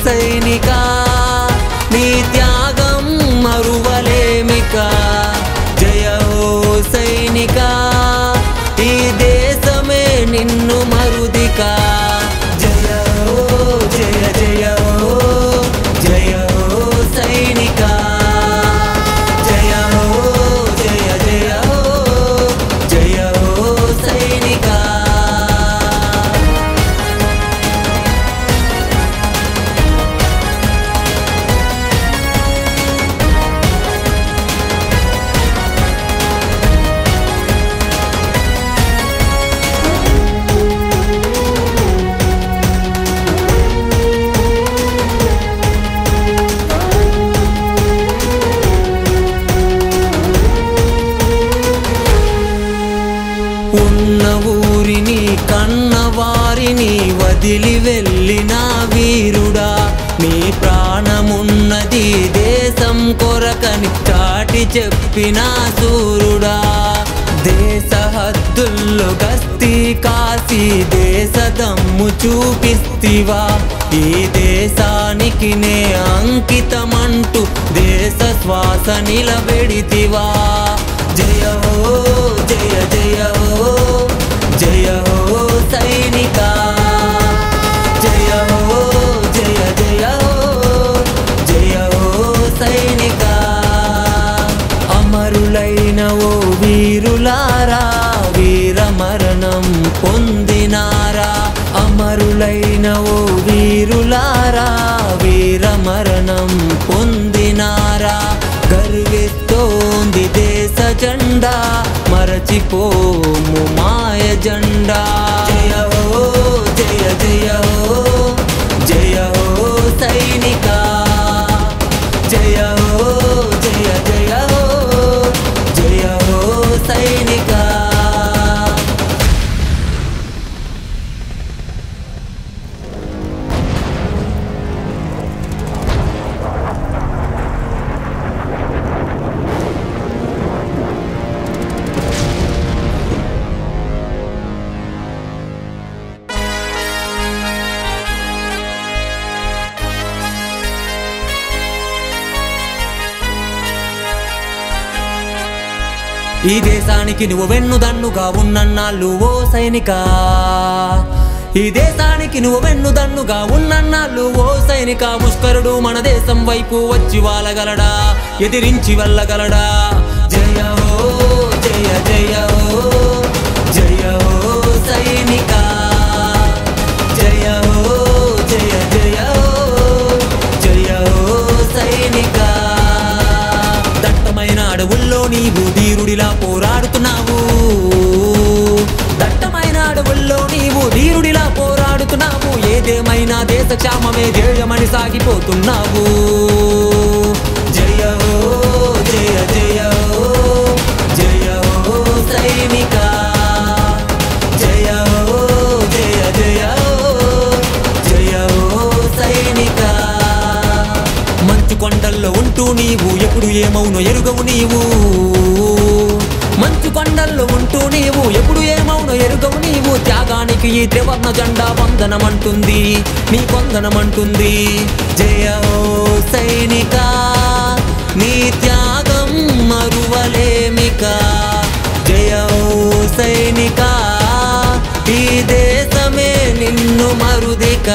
సైనిక నీ త్యాగం మరువలేమిక జయ హో సైనిక ఈ దేశమే నిన్ను మరుదిక జయ హో జయ జయ హో జయ హో సైనిక జయ హో జయ జయ హో జయ హో సైనిక ఉన్న ఊరిని కన్నవారిని వదిలి వెళ్ళిన వీరుడా నీ ప్రాణమున్నది దేశం కొరకని చాటి చెప్పిన సూర్యుడా దేశ హద్దుల్లో గస్తీ కాసి దేశ దమ్ము చూపిస్తివా ఈ దేశానికి నే అంకితమంటూ దేశ శ్వాస నిలబెడితివా జయ హో జయ జయ హో జయ హో సైనిక జయ హో జయ జయ హో జయ హో సైనిక అమరులైన ఓ వీరులారా వీర మరణం పొందినారా అమరులైన ఓ వీరులారా వీర మరణం పొందినారా గర్విస్తోంది దేశ జెండా మరచిపోము మాయ జెండా జయ హో జయ జయ హో జయ హో సైనిక జయ హో జయ జయ హో జయ హో సైనిక ఈ దేశానికి నువ్వు వెన్నుదన్నుగా ఉన్నన్నాళ్ళు ఓ సైనిక ఈ దేశానికి నువ్వు వెన్నుదన్నుగా ఉన్నన్నాళ్ళు ఓ సైనిక ముష్కరుడు మన దేశం వైపు వచ్చి వాలగలడా ఎదిరించి వెళ్ళగలడా జయ హో జయ జయ హో జయ హో సైనిక జయ హో జయ జయ హో జయ హో సైనిక దట్టమైన అడవుల్లో నీవు ధీరుడిలా పోరాడుతున్నావు దట్టమైన అడవుల్లో నీవు ధీరుడిలా పోరాడుతున్నావు ఏదేమైనా దేశ క్షేమమే ధ్యేయమని సాగిపోతున్నావు జయ హో జయ జయ హో జయ హో సైనిక జయ హో జయ జయ హో జయ హో సైనిక మంచు కొండల్లో ఉంటూ నీవు ఎప్పుడు ఏమవునో ఎరుగవు నీవు మంచు కొండల్లో ఉంటూ నీవు ఎప్పుడు ఏమవునో ఎరుగవు నీవు త్యాగానికి ఈ త్రివర్ణ జెండా వందనమంటుంది నీ వందనమంటుంది జయ హో సైనిక నీ త్యాగం మరువలేమిక జయ హో సైనిక ఈ దేశమే నిన్ను మరుదిక